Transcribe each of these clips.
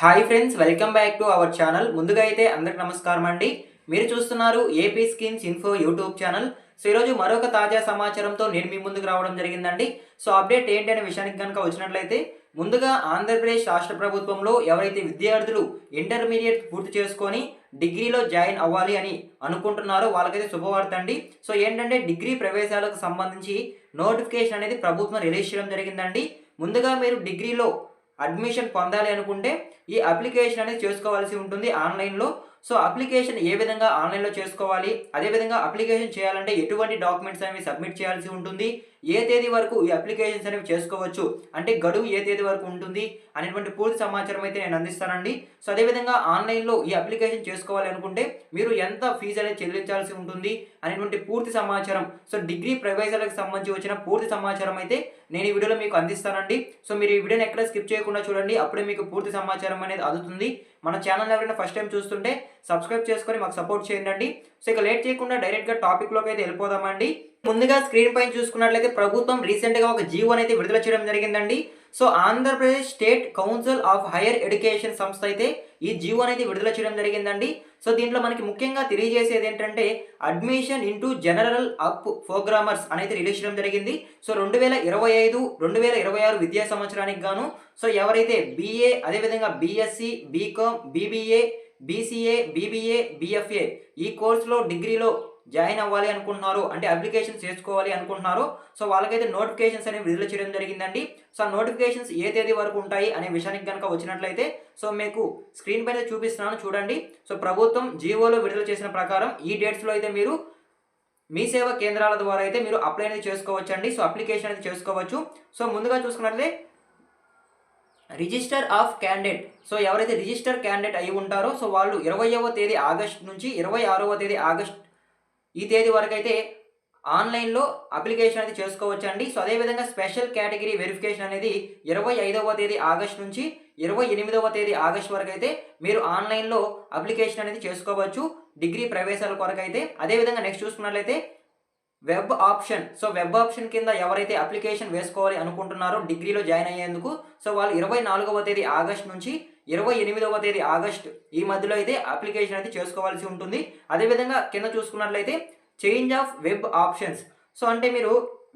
Hi friends, welcome back to our channel. ముందుగా అయితే అందరికి నమస్కారం అండి. మీరు చూస్తున్నారు AP schemes info YouTube channel. So ఈరోజు మరొక తాజా సమాచారంతో నేను మీ ముందుకు రావడం జరిగిందండి. సో అప్డేట్ ఏంటి అనే విషయానికి కనుక వచ్చినట్లయితే, ముందుగా ఆంధ్రప్రదేశ్ రాష్ట్ర ప్రభుత్వంలో ఎవరైతే విద్యార్థులు ఇంటర్మీడియట్ పూర్తి చేసుకొని డిగ్రీలో జాయిన్ అవ్వాలి అని అనుకుంటున్నారో వాళ్ళకైతే శుభవార్త అండి. సో ఏంటంటే డిగ్రీ ప్రవేశాలకు సంబంధించి నోటిఫికేషన్ అనేది ప్రభుత్వం రిలీజ్ చేయడం జరిగిందండి. ముందుగా మీరు డిగ్రీలో అడ్మిషన్ పొందాలి అనుకుంటే ఈ అప్లికేషన్ అనేది చేసుకోవాల్సి ఉంటుంది ఆన్లైన్‌లో. సో అప్లికేషన్ ఏ విధంగా ఆన్లైన్‌లో చేసుకోవాలి? అదేవిధంగా అప్లికేషన్ చేయాలంటే ఎటువంటి డాక్యుమెంట్స్ అనేవి సబ్మిట్ చేయాల్సి ఉంటుంది? ఏ తేదీ వరకు ఈ అప్లికేషన్స్ అనేవి చేసుకోవచ్చు? అంటే గడువు ఏ తేదీ వరకు ఉంటుంది? అనేటువంటి పూర్తి సమాచారం అయితే నేను అందిస్తానండి. సో అదేవిధంగా ఆన్లైన్‌లో ఈ అప్లికేషన్ చేసుకోవాలి అనుకుంటే మీరు ఎంత ఫీజు అనేది చెల్లించాల్సి ఉంటుంది? అనేటువంటి పూర్తి సమాచారం, సో డిగ్రీ ప్రవేశాలకు సంబంధించి వచ్చిన పూర్తి సమాచారం అయితే నేను ఈ వీడియోలో మీకు అందిస్తానండి. సో మీరు ఈ వీడియోని ఎక్కడ స్కిప్ చేయకుండా చూడండి. అప్పుడే మీకు పూర్తి సమాచారం అనేది అందుతుంది. మన ఛానల్ ఎవరైనా ఫస్ట్ టైం చూస్తుంటే సబ్స్క్రైబ్ చేసుకొని మాకు సపోర్ట్ చేయండి. సో ఇక లేట్ చేయకుండా డైరెక్ట్‌గా టాపిక్‌లోకి అయితే వెళ్ళిపోదామండి. ముందుగా స్క్రీన్ పైన చూసుకున్నట్లయితే ప్రభుత్వం రీసెంట్‌గా ఒక జీవోని అయితే విడుదల చేయడం జరిగిందండి. So Andhra Pradesh state council of higher education సంస్థ అయితే ఈ జీవో అనేది విడుదల చేయడం జరిగిందండి. సో దీంట్లో మనకి ముఖ్యంగా తెలియజేసేది ఏంటంటే admission into general up programmers అనేది రిలీజ్ చేయడం జరిగింది. సో 2025, 2026 విద్యా సంవత్సరానికి గాను సో ఎవరైతే బీఏ, అదేవిధంగా BSc, BCom, BBA, BCA, BBA, BFA ఈ కోర్సులో డిగ్రీలో జాయిన్ అవ్వాలి అనుకుంటున్నారో, అంటే అప్లికేషన్ చేసుకోవాలి అనుకుంటున్నారో, సో వాళ్ళకైతే నోటిఫికేషన్స్ అనేవి విడుదల చేయడం జరిగిందండి. సో ఆ నోటిఫికేషన్స్ ఏ తేదీ వరకు ఉంటాయి అనే విషయానికి కనుక వచ్చినట్లయితే, సో మీకు స్క్రీన్ పైన చూపిస్తున్నాను చూడండి. సో ప్రభుత్వం జీవోలో విడుదల చేసిన ప్రకారం ఈ డేట్స్లో అయితే మీరు మీ సేవా కేంద్రాల ద్వారా అయితే మీరు అప్లై అనేది చేసుకోవచ్చండి. సో అప్లికేషన్ అనేది చేసుకోవచ్చు. సో ముందుగా చూసుకున్నట్లయితే రిజిస్టర్ ఆఫ్ క్యాండిడేట్, సో ఎవరైతే రిజిస్టర్ క్యాండిడేట్ అయి ఉంటారో సో వాళ్ళు 20వ తేదీ ఆగస్ట్ నుంచి 26వ తేదీ ఆగస్ట్ ఈ తేదీ వరకు అయితే ఆన్లైన్‌లో అప్లికేషన్ అనేది చేసుకోవచ్చండి. సో అదేవిధంగా స్పెషల్ కేటగిరీ వెరిఫికేషన్ అనేది 25వ తేదీ ఆగస్ట్ నుంచి 28వ తేదీ ఆగస్ట్ వరకు అయితే మీరు ఆన్లైన్‌లో అప్లికేషన్ అనేది చేసుకోవచ్చు డిగ్రీ ప్రవేశాల కొరకైతే. అదేవిధంగా నెక్స్ట్ చూసుకున్నట్లయితే web option, so web option కింద ఎవరైతే అప్లికేషన్ వేసుకోవాలి అనుకుంటున్నారో డిగ్రీలో జాయిన్ అయ్యేందుకు, సో వాళ్ళు 24వ తేదీ ఆగస్ట్ నుంచి 28వ తేదీ ఆగస్ట్ ఈ మధ్యలో అయితే అప్లికేషన్ అయితే చేసుకోవాల్సి ఉంటుంది. అదేవిధంగా కింద చూసుకున్నట్లయితే change of web options, so అంటే మీరు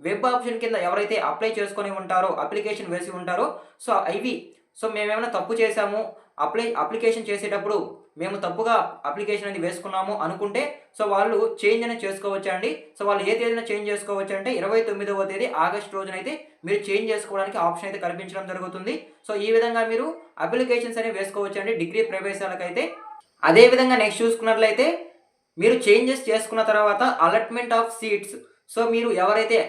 వెబ్ ఆప్షన్ కింద ఎవరైతే అప్లై చేసుకొని ఉంటారో, అప్లికేషన్ వేసి ఉంటారో, సో ఇవి సో మేమేమైనా తప్పు చేశాము, అప్లికేషన్ చేసేటప్పుడు మేము తప్పుగా అప్లికేషన్ అనేది వేసుకున్నాము అనుకుంటే సో వాళ్ళు చేంజ్ అనేది చేసుకోవచ్చు అండి. సో వాళ్ళు ఏ తేదీన చేంజ్ చేసుకోవచ్చు అంటే 29వ తేదీ ఆగస్ట్ రోజునైతే మీరు చేంజ్ చేసుకోవడానికి ఆప్షన్ అయితే కల్పించడం జరుగుతుంది. సో ఈ విధంగా మీరు అప్లికేషన్స్ అనేవి వేసుకోవచ్చు అండి డిగ్రీ ప్రవేశాలకైతే. అదేవిధంగా నెక్స్ట్ చూసుకున్నట్లయితే మీరు చేంజెస్ చేసుకున్న తర్వాత అలాట్మెంట్ ఆఫ్ సీట్స్, సో మీరు ఎవరైతే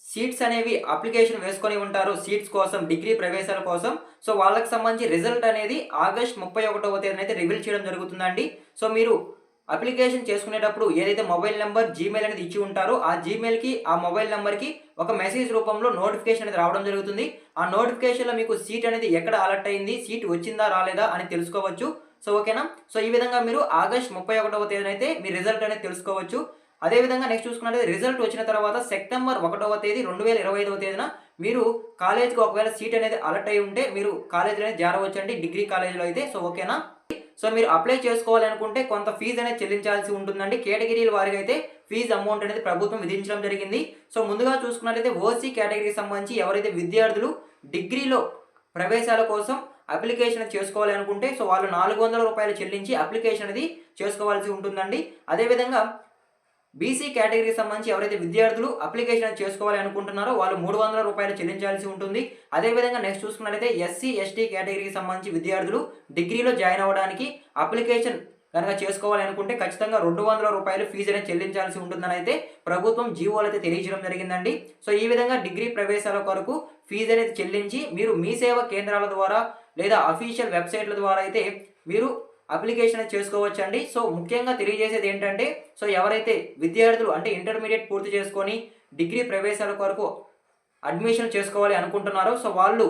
సీట్స్ అనేవి అప్లికేషన్ వేసుకొని ఉంటారో సీట్స్ కోసం, డిగ్రీ ప్రవేశాల కోసం, సో వాళ్ళకి సంబంధించి రిజల్ట్ అనేది ఆగస్ట్ 31వ తేదీన అయితే రివీల్ చేయడం జరుగుతుందండి. సో మీరు అప్లికేషన్ చేసుకునేటప్పుడు ఏదైతే మొబైల్ నెంబర్, జీమెయిల్ అనేది ఇచ్చి ఉంటారో ఆ జీమెయిల్‌కి, ఆ మొబైల్ నెంబర్‌కి ఒక మెసేజ్ రూపంలో నోటిఫికేషన్ అనేది రావడం జరుగుతుంది. ఆ నోటిఫికేషన్‌లో మీకు సీట్ అనేది ఎక్కడ అలర్ట్ అయింది, సీట్ వచ్చిందా రాలేదా అని తెలుసుకోవచ్చు. సో ఓకేనా. సో ఈ విధంగా మీరు ఆగస్ట్ 31వ తేదీన అయితే మీ రిజల్ట్ అనేది తెలుసుకోవచ్చు. అదేవిధంగా నెక్స్ట్ చూసుకున్నట్లయితే రిజల్ట్ వచ్చిన తర్వాత సెప్టెంబర్ 1వ తేదీ 2025వ తేదీన మీరు కాలేజ్‌కి ఒకవేళ సీట్ అనేది అలర్ట్ అయి ఉంటే మీరు కాలేజ్‌లో అనేది చేరవచ్చండి డిగ్రీ కాలేజ్‌లో అయితే. సో ఓకేనా. సో మీరు అప్లై చేసుకోవాలి అనుకుంటే కొంత ఫీజు అనేది చెల్లించాల్సి ఉంటుందండి. కేటగిరీల వారీగా అయితే ఫీజు అమౌంట్ అనేది ప్రభుత్వం విధించడం జరిగింది. సో ముందుగా చూసుకున్నట్లయితే ఓసీ కేటగిరీకి సంబంధించి ఎవరైతే విద్యార్థులు డిగ్రీలో ప్రవేశాల కోసం అప్లికేషన్ చేసుకోవాలి అనుకుంటే సో వాళ్ళు రూ. 400 చెల్లించి అప్లికేషన్ అనేది చేసుకోవాల్సి ఉంటుందండి. అదేవిధంగా బీసీ కేటగిరీకి సంబంధించి ఎవరైతే విద్యార్థులు అప్లికేషన్ చేసుకోవాలి అనుకుంటున్నారో వాళ్ళు రూ. 300 చెల్లించాల్సి ఉంటుంది. అదేవిధంగా నెక్స్ట్ చూసుకున్నట్లయితే ఎస్సీ, ఎస్టీ కేటగిరీకి సంబంధించి విద్యార్థులు డిగ్రీలో జాయిన్ అవ్వడానికి అప్లికేషన్ కనుక చేసుకోవాలి అనుకుంటే ఖచ్చితంగా రూ. 200 ఫీజు అనేది చెల్లించాల్సి ఉంటుందని అయితే ప్రభుత్వం జీవోలు అయితే తెలియజేయడం జరిగిందండి. సో ఈ విధంగా డిగ్రీ ప్రవేశాల కొరకు ఫీజు అనేది చెల్లించి మీరు మీ సేవా కేంద్రాల ద్వారా లేదా అఫీషియల్ వెబ్సైట్ల ద్వారా అయితే మీరు అప్లికేషన్ చేసుకోవచ్చండి. సో ముఖ్యంగా తెలియజేసేది ఏంటంటే సో ఎవరైతే విద్యార్థులు అంటే ఇంటర్మీడియట్ పూర్తి చేసుకొని డిగ్రీ ప్రవేశాల కొరకు అడ్మిషన్ చేసుకోవాలి అనుకుంటున్నారో సో వాళ్ళు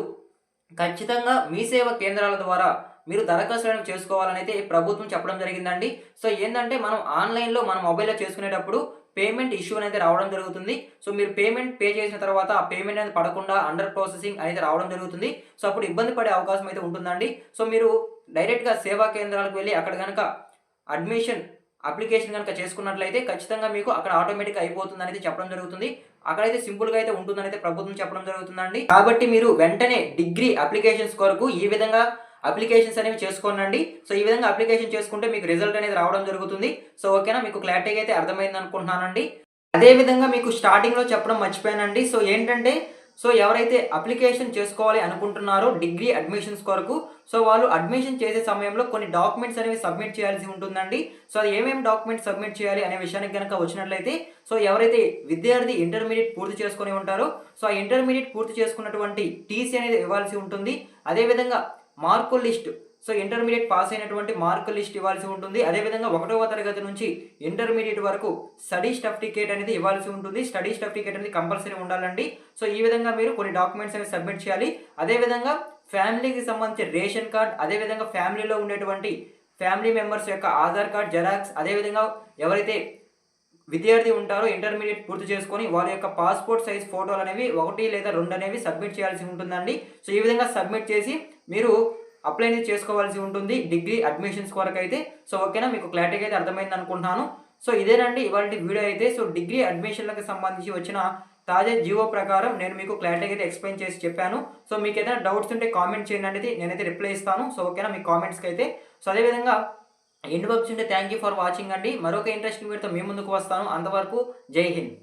ఖచ్చితంగా మీ సేవా కేంద్రాల ద్వారా మీరు దరఖాస్తులను చేసుకోవాలని అయితే ప్రభుత్వం చెప్పడం జరిగిందండి. సో ఏంటంటే మనం ఆన్లైన్‌లో మన మొబైల్‌లో చేసుకునేటప్పుడు పేమెంట్ ఇష్యూ అనేది రావడం జరుగుతుంది. సో మీరు పేమెంట్ పే చేసిన తర్వాత ఆ పేమెంట్ అనేది పడకుండా అండర్ ప్రాసెసింగ్ అనేది రావడం జరుగుతుంది. సో అప్పుడు ఇబ్బంది పడే అవకాశం అయితే ఉంటుందండి. సో మీరు డైరెక్ట్గా సేవా కేంద్రాలకు వెళ్ళి అక్కడ కనుక అడ్మిషన్ అప్లికేషన్ కనుక చేసుకున్నట్లయితే ఖచ్చితంగా మీకు అక్కడ ఆటోమేటిక్గా అయిపోతుంది అనేది చెప్పడం జరుగుతుంది. అక్కడైతే సింపుల్గా అయితే ఉంటుందని అయితే ప్రభుత్వం చెప్పడం జరుగుతుందండి. కాబట్టి మీరు వెంటనే డిగ్రీ అప్లికేషన్స్ కొరకు ఈ విధంగా అప్లికేషన్స్ అనేవి చేసుకోనండి. సో ఈ విధంగా అప్లికేషన్ చేసుకుంటే మీకు రిజల్ట్ అనేది రావడం జరుగుతుంది. సో ఓకేనా, మీకు క్లారిటీగా అయితే అర్థమైంది అనుకుంటున్నానండి. అదే విధంగా మీకు స్టార్టింగ్లో చెప్పడం మర్చిపోయానండి. సో ఏంటంటే ఎవరైతే అప్లికేషన్ చేసుకోవాలి అనుకుంటున్నారో డిగ్రీ అడ్మిషన్స్ కొరకు, సో వాళ్ళు అడ్మిషన్ చేసే సమయంలో కొన్ని డాక్యుమెంట్స్ అనేవి సబ్మిట్ చేయాల్సి ఉంటుందండి. సో అది ఏమేమి డాక్యుమెంట్స్ సబ్మిట్ చేయాలి అనే విషయానికి కనుక వచ్చినట్లయితే, సో ఎవరైతే విద్యార్థి ఇంటర్మీడియట్ పూర్తి చేసుకొని ఉంటారో, సో ఆ ఇంటర్మీడియట్ పూర్తి చేసుకున్నటువంటి టీసీ అనేది ఇవ్వాల్సి ఉంటుంది. అదేవిధంగా మార్కుల లిస్ట్, సో ఇంటర్మీడియట్ పాస్ అయినటువంటి మార్కుల లిస్ట్ ఇవ్వాల్సి ఉంటుంది. అదేవిధంగా 1వ తరగతి నుంచి ఇంటర్మీడియట్ వరకు స్టడీ సర్టిఫికేట్ అనేది ఇవ్వాల్సి ఉంటుంది. స్టడీ సర్టిఫికేట్ అనేది కంపల్సరీ ఉండాలండి. సో ఈ విధంగా మీరు కొన్ని డాక్యుమెంట్స్ అనేవి సబ్మిట్ చేయాలి. అదేవిధంగా ఫ్యామిలీకి సంబంధించి రేషన్ కార్డ్, అదేవిధంగా ఫ్యామిలీలో ఉండేటువంటి ఫ్యామిలీ మెంబర్స్ యొక్క ఆధార్ కార్డ్ జెరాక్స్, అదేవిధంగా ఎవరైతే విద్యార్థి ఉంటారో ఇంటర్మీడియట్ పూర్తి చేసుకొని వాళ్ళ యొక్క పాస్పోర్ట్ సైజ్ ఫోటోలు అనేవి 1 లేదా 2 అనేవి సబ్మిట్ చేయాల్సి ఉంటుందండి. సో ఈ విధంగా సబ్మిట్ చేసి మీరు అప్లై అనేది చేసుకోవాల్సి ఉంటుంది డిగ్రీ అడ్మిషన్స్ కొరకు అయితే. సో ఓకేనా, మీకు క్లారిటీగా అయితే అర్థమైంది అనుకుంటున్నాను. సో ఇదేనండి ఇవాళ వీడియో అయితే. సో డిగ్రీ అడ్మిషన్లకు సంబంధించి వచ్చిన తాజా జీవో ప్రకారం నేను మీకు క్లారిటీగా అయితే ఎక్స్ప్లెయిన్ చేసి చెప్పాను. సో మీకు ఏదైనా డౌట్స్ ఉంటే కామెంట్ చేయండి అనేది నేనైతే రిప్లై ఇస్తాను. సో ఓకేనా, మీ కామెంట్స్కి అయితే. సో అదేవిధంగా ఎండ్ వర్క్స్ ఉంటే థ్యాంక్ యూ ఫర్ వాచింగ్ అండి. మరొక ఇంట్రెస్టింగ్ వీడియోతో మీ ముందుకు వస్తాను. అంతవరకు జై హింద్.